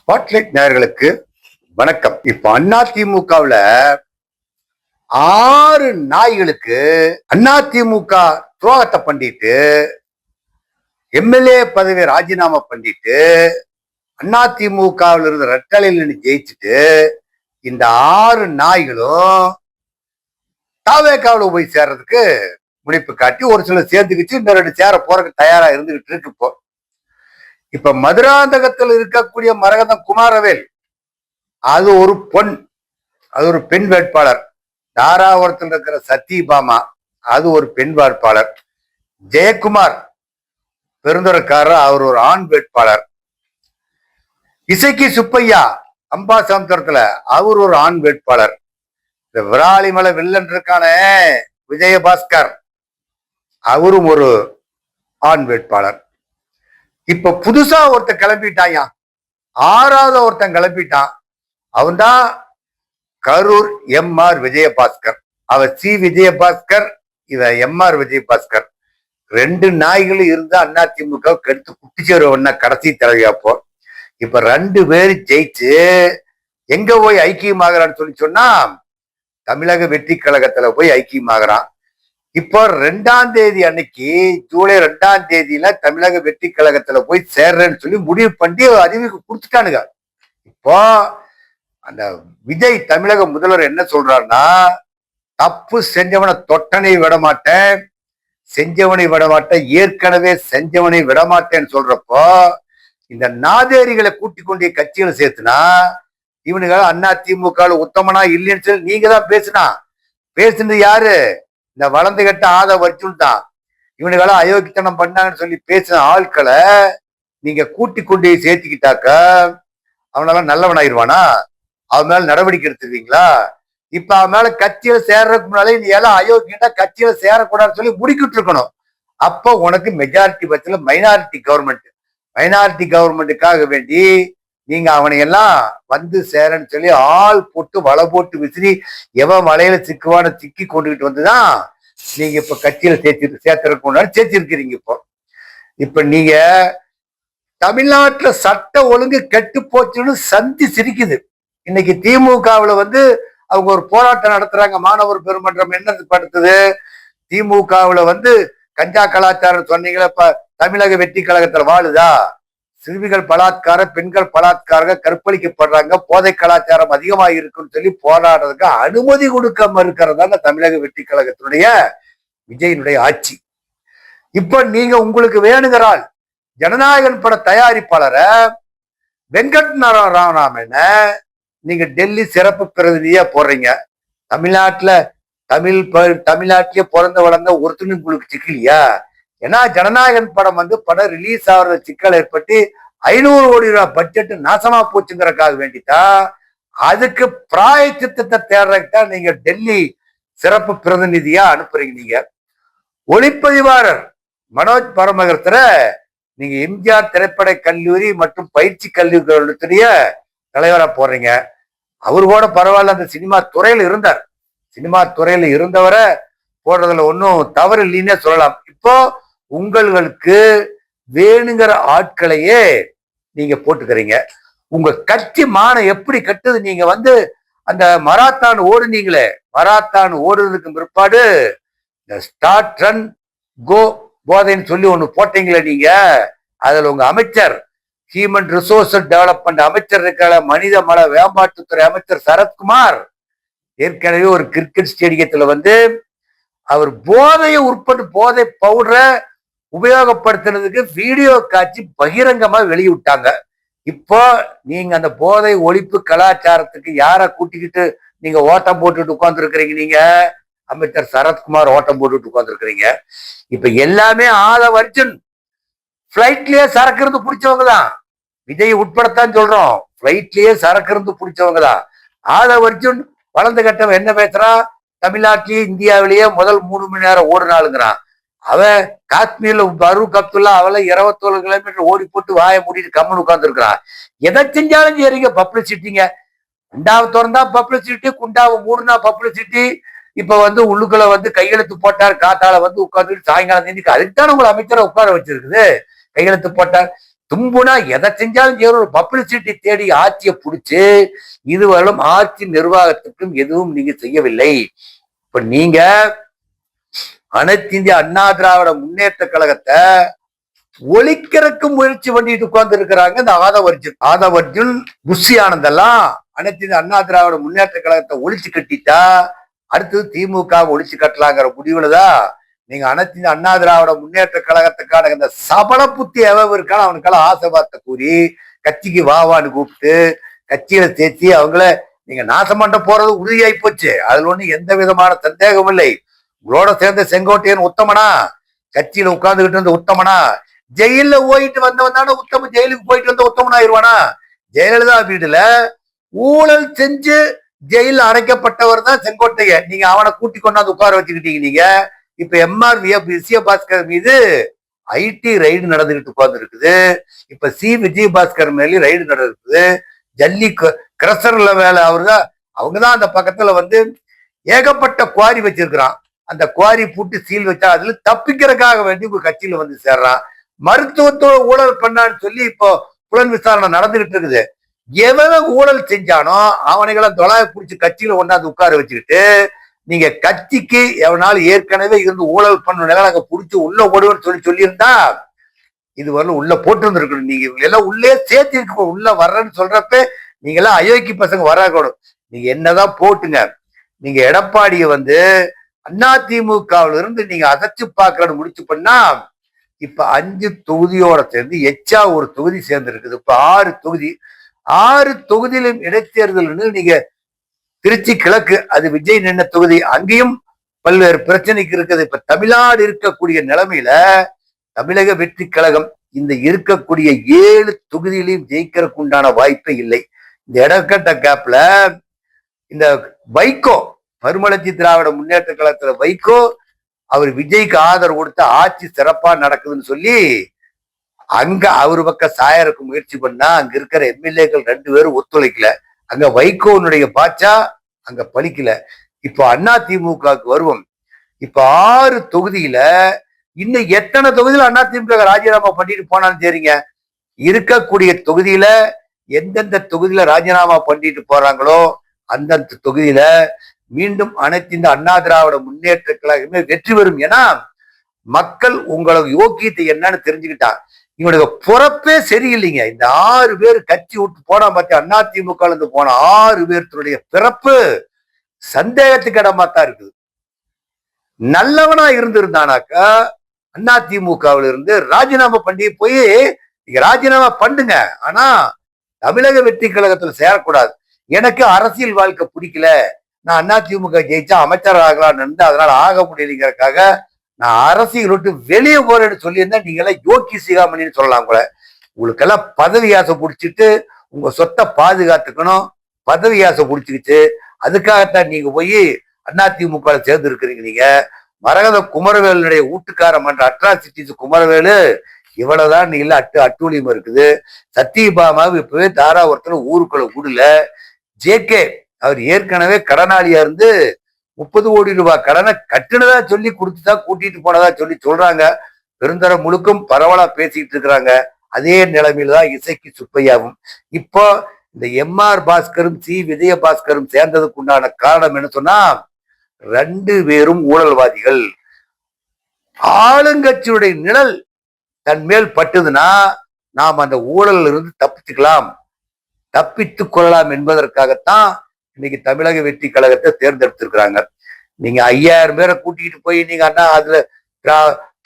Spotlight நேயர்களுக்கு வணக்கம். இப்ப அதிமுகவுல 6 நாய்களுக்கு அதிமுக துரோகத்தை பண்ணிட்டு எம்எல்ஏ பதவியை ராஜினாமா பண்ணிட்டு அதிமுகவில் இருந்த ரெட்டலையில் ஜெயிச்சுட்டு இந்த 6 நாய்களும் தாவேக்காவில் போய் சேர்றதுக்கு முனைப்பு காட்டி ஒரு சிலர் சேர்ந்துக்கிச்சு, இந்த 2 சேர போறதுக்கு தயாரா இருந்துகிட்டு இருக்கு. இப்ப மதுராந்தகத்தில் இருக்கக்கூடிய மரகதம் குமாரவேல் அது ஒரு பெண் வேட்பாளர். தாராபுரத்தில் இருக்கிற சத்யபாமா அது ஒரு பெண் வேட்பாளர். ஜெயக்குமார் பெருந்துறைக்காரர் அவர் ஒரு ஆண் வேட்பாளர். இசைக்கு சுப்பையா அம்பாசமுத்திரத்துல அவர் ஒரு ஆண் வேட்பாளர். இந்த விராலிமலை வில்லன் இருக்கான விஜயபாஸ்கர் அவரும் ஒரு ஆண் வேட்பாளர். இப்ப புதுசா ஒருத்தன் கிளம்பிட்டாயா, 6வது ஒருத்தன் கிளம்பிட்டான். அவன்தான் கரூர் எம்.ஆர். விஜயபாஸ்கர். அவர் சி விஜயபாஸ்கர், இவ எம்.ஆர். விஜயபாஸ்கர். 2 நாய்களும் இருந்தா அதிமுக கெடுத்து குட்டிச்சேருவன்னா கடைசி தலைவியாப்போ. இப்ப 2 பேரு ஜெயிச்சு எங்க போய் ஐக்கியமாகறான்னு சொன்னா தமிழக வெற்றி கழகத்துல போய் ஐக்கியமாகறான். இப்போ 2ஆம் தேதி அன்னைக்கு, ஜூலை 2ஆம் தேதியில தமிழக வெற்றி கழகத்துல போய் சேர்றேன்னு சொல்லி முடிவு பண்ணி அறிவிப்பு கொடுத்துட்டானுங்க. இப்போ அந்த விஜய் தமிழக முதல்வர் என்ன சொல்றாருன்னா, தப்பு செஞ்சவனை தொட்டனை விட மாட்டேன், செஞ்சவனை விட மாட்டேன், ஏற்கனவே செஞ்சவனை விட மாட்டேன்னு சொல்றப்போ இந்த நாதேரிகளை கூட்டி கொண்டு கட்சிகளை சேர்த்துனா இவனுங்க அதிமுக உத்தமனா இல்லைன்னு சொல்லி நீங்க தான் பேசுனது யாரு? இந்த வளர்ந்து கட்ட வர்ஜுன் தான். இவனுக்கெல்லாம் அயோக்கியத்தனம் பண்ணாங்கன்னு சொல்லி பேசின ஆட்களை நீங்க கூட்டி கொண்டு சேர்த்துக்கிட்டாக்க அவனெல்லாம் நல்லவனாயிருவானா? அவன் மேல நடவடிக்கை எடுத்துருவீங்களா? இப்ப அவன் மேல கட்சியில சேர்றதுக்கு முன்னாலே நீ எல்லாம் அயோக்கியண்டா கட்சியில சேரக்கூடாதுன்னு சொல்லி முடிக்கிட்டு இருக்கணும். அப்போ உனக்கு மெஜாரிட்டி பட்சத்துல மைனாரிட்டி கவர்மெண்ட்டுக்காக வேண்டி நீங்க அவனை எல்லாம் வந்து சேரன்னு சொல்லி ஆள் போட்டு வலை போட்டு விசிறி எவன் வலையில சிக்கி கொண்டுகிட்டு வந்துதான் நீங்க இப்ப கட்சியில சேர்த்திருக்கிறீங்க. இப்ப நீங்க தமிழ்நாட்டுல சட்ட ஒழுங்கு கெட்டு போச்சுன்னு சந்தி சிரிக்குது. இன்னைக்கு திமுகவுல வந்து அவங்க ஒரு போராட்டம் நடத்துறாங்க. மாணவர் பெருமன்றம் என்ன படுத்துது? திமுகவுல வந்து கஞ்சா கலாச்சாரம் சொன்னீங்களா, இப்ப தமிழக வெற்றி கழகத்துல வாழுதா? சிறுமிகள் பலாத்கார, பெண்கள் பலாத்கார, கற்பழிக்கப்படுறாங்க, போதை கலாச்சாரம் அதிகமாக இருக்குன்னு சொல்லி போராடுறதுக்கு அனுமதி கொடுக்க மறுக்கிறதாங்க தமிழக வெற்றி கழகத்தினுடைய விஜயனுடைய ஆட்சி. இப்ப நீங்க உங்களுக்கு வேணுங்கிறால் ஜனநாயகன் பட தயாரிப்பாளரை வெங்கட் நாராயணராமன நீங்க டெல்லி சிறப்பு பிரதிநிதியா போடுறீங்க. தமிழ்நாட்டிலேயே பிறந்த வளர்ந்த ஒருத்தனும் உங்களுக்கு சிக்கலையா? ஏன்னா ஜனநாயகன் படம் வந்து படம் ரிலீஸ் ஆகுற சிக்கல் ஏற்பட்டு 500 கோடி ரூபாய் பட்ஜெட் நாசமா போச்சுங்கிறதுக்காக வேண்டிட்டா அதுக்கு பிராயச்சித்தத்தை தேடுறதுக்குதான் நீங்க டெல்லி சிறப்பு பிரதிநிதியா அனுப்புறீங்க. நீங்க ஒளிப்பதிவாளர் மனோஜ் பரமகர்த்தர நீங்க எம்ஜிஆர் திரைப்பட கல்லூரி மற்றும் பயிற்சி கல்லூரிகளுடைய தலைவரா போடுறீங்க. அவரு கூட பரவாயில்ல, அந்த சினிமா துறையில இருந்தவரை போடுறதுல ஒன்றும் தவறு இல்லைன்னே சொல்லலாம். இப்போ உங்களுக்கு வேணுங்கிற ஆட்களையே நீங்க போட்டுக்கிறீங்க. உங்க கட்சி மானம் எப்படி கட்டுது? நீங்க வந்து அந்த மராத்தான் ஓடுறதுக்கு பிற்பாடு ஸ்டார்ட் ரன் கோ போதைன்னு சொல்லி ஒண்ணு போட்டீங்களே நீங்க. அதுல உங்க அமைச்சர், ஹியூமன் ரிசோர்ஸ் டெவலப்மெண்ட் அமைச்சர் இருக்கிற மனித வள மேம்பாட்டுத்துறை அமைச்சர் சரத்குமார் ஏற்கனவே ஒரு கிரிக்கெட் ஸ்டேடியத்துல வந்து அவர் போதை பவுடரை உபயோகப்படுத்துறதுக்கு வீடியோ காட்சி பகிரங்கமா வெளியிட்டாங்க. இப்போ நீங்க அந்த போதை ஒழிப்பு கலாச்சாரத்துக்கு யார கூட்டிக்கிட்டு நீங்க ஓட்டம் போட்டுட்டு உட்கார்ந்து இருக்கிறீங்க? நீங்க அமைச்சர் சரத்குமார் ஓட்டம் போட்டுட்டு உட்கார்ந்து இருக்கிறீங்க. இப்ப எல்லாமே வர்ஜுன் பிளைட்லயே சரக்கு இருந்து பிடிச்சவங்க தான். விஜய் உட்படத்தான் சொல்றோம், பிளைட்லயே சரக்கு இருந்து பிடிச்சவங்க தான். வர்ஜுன் வளர்ந்து கட்டவன் என்ன பேசுறான்? தமிழ்நாட்டிலேயே இந்தியாவிலேயே முதல் 3 மணி நேரம் ஓடுனாளுங்கிறான். அவன் காஷ்மீர்ல பரூக் அப்துல்லா அவளை 21 கிலோமீட்டர் ஓடி போட்டு வாயை மூடிட்டு கம்மன் உட்கார்ந்து இருக்கிறான். எதை செஞ்சாலும் சரிங்க பப்ளிசிட்டிங்க. குண்டாவை திறந்தா பப்ளிசிட்டி, குண்டாவை மூடுனா பப்ளிசிட்டி. இப்ப வந்து உள்ளுக்குள்ள வந்து கையெழுத்து போட்டார் காத்தால வந்து உட்கார்ந்துட்டு சாயங்காலம் செஞ்சு அதுக்குத்தான் உங்களை அமைச்சரை உட்கார வச்சிருக்குது. கையெழுத்து போட்டார். தும்புனா எதை செஞ்சாலும் ஒரு பப்ளிசிட்டி தேடி ஆட்சியை பிடிச்சு இதுவரையிலும் ஆட்சி நிர்வாகத்துக்கும் எதுவும் நீங்க செய்யவில்லை. இப்ப நீங்க அனைத்து இந்திய அண்ணா திராவிட முன்னேற்ற கழகத்தை ஒழிக்கிறதுக்கு முயற்சி பண்ணிட்டு உட்கார்ந்து இருக்கிறாங்க இந்த ஆதவர்ஜுன் புஷி ஆனந்தெல்லாம். அனைத்து இந்திய அண்ணா திராவிட முன்னேற்ற கழகத்தை ஒழிச்சு கட்டிட்டா அடுத்தது திமுக ஒழிச்சு கட்டலாங்கிற முடிவுலதான் நீங்க அனைத்து இந்திய அண்ணா திராவிட முன்னேற்ற கழகத்துக்கான இந்த சபல புத்தி எவ்வளவு இருக்கான்னு அவனுக்கெல்லாம் ஆசை பார்த்த கூறி கட்சிக்கு வாவான்னு கூப்பிட்டு கட்சியில சேர்த்தி அவங்கள நீங்க நாசமண்ட போறது உறுதியாகி போச்சு. அதுல ஒண்ணு எந்த விதமான சந்தேகமும் இல்லை. உங்களோட சேர்ந்த செங்கோட்டையன் உத்தமனா, கட்சியில உட்கார்ந்துகிட்டு இருந்த உத்தமனா, ஜெயில போயிட்டு வந்தவன் உத்தம ஜெயிலுக்கு போயிட்டு வந்த உத்தமன் ஆயிடுவானா? ஜெயலலிதா வீடுல ஊழல் செஞ்சு ஜெயில அடைக்கப்பட்டவர் தான் செங்கோட்டையன். நீங்க அவனை கூட்டி கொண்டாந்து உட்கார வச்சுக்கிட்டீங்க. நீங்க இப்ப எம்ஆர் விஜயபாஸ்கர் மீது ஐடி ரைடு நடந்துகிட்டு உட்கார்ந்து இருக்குது. இப்ப விஜயபாஸ்கர் மேலே ரைடு நடக்குது. ஜல்லி கிரசர்ல வேலை அவருதான். அவங்கதான் அந்த பக்கத்துல ஏகப்பட்ட குவாரி வச்சிருக்கிறான். அந்த குவாரி பூட்டி சீல் வச்சா அதுல தப்பிக்கிறதுக்காக வேண்டி உங்க கட்சியில சேர்றான். மருத்துவத்தோட ஊழல் பண்ணான்னு சொல்லி இப்போ புலன் விசாரணை நடந்துகிட்டு இருக்குது. எவன் ஊழல் செஞ்சானோ அவனைகளை தொலைய பிடிச்சி கட்சியில கொண்டாந்து உட்கார வச்சுக்கிட்டு நீங்க கட்சிக்கு எவனாலும் ஏற்கனவே இருந்து ஊழல் பண்ண நிலை அங்க பிடிச்சி உள்ள ஓடுவேன்னு சொல்லியிருந்தா இது வரல உள்ள போட்டு இருந்திருக்கணும். நீங்க எல்லாம் உள்ளே சேர்த்து உள்ள வர்றேன்னு சொல்றப்ப நீங்க எல்லாம் அயோக்கிய பசங்க வராக்கூடும். நீங்க என்னதான் போட்டுங்க. நீங்க எடப்பாடிய அதிமுகவில இருந்து நீங்க அசைச்சு பாக்குறன்னு முடிச்சு பண்ணா இப்ப 5 தொகுதியோட சேர்ந்து எச்சா ஒரு தொகுதி சேர்ந்து இருக்குது. இப்ப 6 தொகுதி. 6 தொகுதியிலும் இடைத்தேர்தல் நீங்க திருச்சி கிழக்கு அது விஜய் நின்ன தொகுதி, அங்கேயும் பல்வேறு பிரச்சனைக்கு இருக்குது. இப்ப தமிழ்நாடு இருக்கக்கூடிய நிலைமையில தமிழக வெற்றி கழகம் இந்த இருக்கக்கூடிய 7 தொகுதியிலையும் ஜெயிக்கிறதுக்கு உண்டான வாய்ப்பே இல்லை. இந்த இடக்கட்ட கேப்ல இந்த வைகோ மறுமலர்ச்சி திராவிட முன்னேற்ற கழகத்துல வைகோ அவர் விஜய்க்கு ஆதரவு கொடுத்த ஆட்சி சிறப்பா நடக்குதுன்னு சொல்லி அங்க அவரு பக்கம் சாயருக்கு முயற்சி பண்ணா அங்க இருக்கிற எம்எல்ஏக்கள் 2 பேரும் ஒத்துழைக்கல. அங்க வைகோனுடைய பாச்சா அங்க பலிக்கல. இப்போ அதிமுகவுக்கு வருவோம். இப்ப 6 தொகுதியில இன்னும் எத்தனை தொகுதியில அதிமுக ராஜினாமா பண்ணிட்டு போனாலும் சரிங்க, இருக்கக்கூடிய தொகுதியில எந்தெந்த தொகுதியில ராஜினாமா பண்ணிட்டு போறாங்களோ அந்தந்த தொகுதியில மீண்டும் அனைத்து இந்த அண்ணா திராவிட முன்னேற்ற கழகமே வெற்றி பெறும். ஏன்னா மக்கள் உங்களுக்கு யோக்கியத்தை என்னன்னு தெரிஞ்சுக்கிட்டா. இவனுக்கு பொறப்பே சரியில்லைங்க. இந்த 6 பேர் கட்சி விட்டு போனா பார்த்து அதிமுக இருந்து போன 6 பேர்த்துடைய பிறப்பு சந்தேகத்துக்கு இடமா தான் இருக்குது. நல்லவனா இருந்திருந்தானாக்கா அதிமுகவில இருந்து ராஜினாமா பண்ணி போய் நீங்க ராஜினாமா பண்ணுங்க. ஆனா தமிழக வெற்றி கழகத்துல சேரக்கூடாது. எனக்கு அரசியல் வாழ்க்கை பிடிக்கல, நான் அதிமுக ஜெயிச்சா அமைச்சர் ஆகலான்னு இருந்து அதனால ஆக முடியலைங்கிறதுக்காக நான் அரசியல் விட்டு வெளியே போறேன்னு சொல்லியிருந்தா நீங்க எல்லாம் யோக்கி சிகாமணின்னு சொல்லலாம் கூட. உங்களுக்கெல்லாம் பதவி ஆசை பிடிச்சிட்டு உங்க சொத்தை பாதுகாத்துக்கணும். பதவி ஆசை பிடிச்சிக்கிச்சு அதுக்காகத்தான் நீங்க போய் அதிமுக சேர்ந்து இருக்கிறீங்க. நீங்க மரகத குமரவேலுடைய வீட்டுக்கார மன்ற அட்ராசிட்டிஸ் குமரவேலு இவ்வளவுதான் நீங்க அட்டூழியம் இருக்குது. சத்தியபாமாவு இப்பவே தாராபுரத்துல ஊருக்குள்ள விடல. ஜேகே அவர் ஏற்கனவே கடனாளியா இருந்து 30 கோடி ரூபாய் கடனை கட்டினதா சொல்லி கொடுத்துதா கூட்டிட்டு போனதா சொல்லி சொல்றாங்க. பெருந்தர முழுக்கும் பரவலா பேசிட்டு இருக்கிறாங்க. அதே நிலைமையில தான் இசைக்கு சுப்பையாவும். இப்போ இந்த எம்ஆர் பாஸ்கரும் விஜயபாஸ்கரும் சேர்ந்ததுக்கு உண்டான காரணம் என்ன சொன்னா 2 பேரும் ஊழல்வாதிகள். ஆளுங்கட்சியுடைய நிழல் தன் மேல் பட்டுதுன்னா நாம் அந்த ஊழல் இருந்து தப்பித்துக் கொள்ளலாம் என்பதற்காகத்தான் இன்னைக்கு தமிழக வெற்றி கழகத்தை தேர்ந்தெடுத்திருக்கிறாங்க. நீங்க 5000 பேரை கூட்டிகிட்டு போய் நீங்க அதுல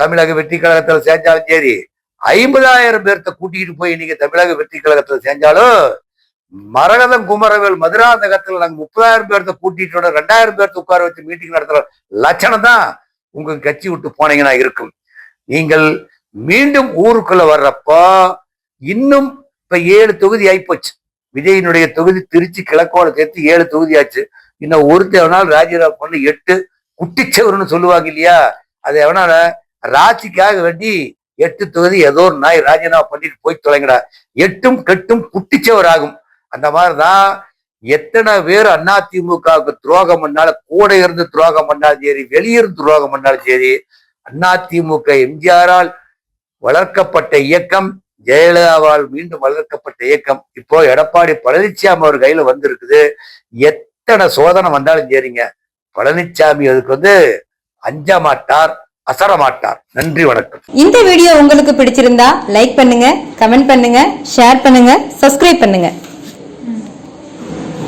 தமிழக வெற்றி கழகத்துல செஞ்சாலும் சரி, 50,000 பேர்த்த கூட்டிகிட்டு போய் நீங்க தமிழக வெற்றி கழகத்துல செஞ்சாலும் மரகதம் குமரவேல் மதுராந்தகத்துல நாங்க 30,000 பேர்த்த கூட்டிட்டு 2,000 பேர்த்த உட்கார வச்சு மீட்டிங் நடத்துற லட்சணம் தான் உங்க கட்சி விட்டு போனீங்கன்னா இருக்கும். நீங்கள் மீண்டும் ஊருக்குள்ள வர்றப்போ இன்னும் இப்ப 7 தொகுதி ஆயிப்போச்சு. விஜயினுடைய தொகுதி திருச்சி கிழக்கோட சேர்த்து 7 தொகுதி ஆச்சு. இன்னும் ஒருத்தவனால் ராஜினாமா பண்ணி 8 குட்டிச்சவர்னு சொல்லுவாங்க இல்லையா, அது எவனால ராட்சிக்காக வேண்டி 8 தொகுதி ஏதோ ஒரு நாய் ராஜினாமா பண்ணிட்டு போய் தொலைங்கடா. 8ம் கெட்டும் குட்டிச்சவர் ஆகும். அந்த மாதிரிதான் எத்தனை பேர் அதிமுகவுக்கு துரோகம் பண்ணாலும் கூட இருந்து துரோகம் பண்ணாலும் சரி, வெளியிருந்து துரோகம் பண்ணாலும் சரி, அதிமுக எம்ஜிஆரால் வளர்க்கப்பட்ட இயக்கம் ஜெயலலிதாவால் மீண்டும் வளர்க்கப்பட்ட இயக்கம் இப்போ எடப்பாடி பழனிசாமி அவர் கையில வந்திருக்குது. எத்தனை சோதனை வந்தாலும் சரிங்க, பழனிசாமி அதுக்கு அஞ்ச மாட்டார், அசர மாட்டார். நன்றி, வணக்கம். இந்த வீடியோ உங்களுக்கு பிடிச்சிருந்தா லைக் பண்ணுங்க, கமெண்ட் பண்ணுங்க, ஷேர் பண்ணுங்க, சப்ஸ்கிரைப் பண்ணுங்க.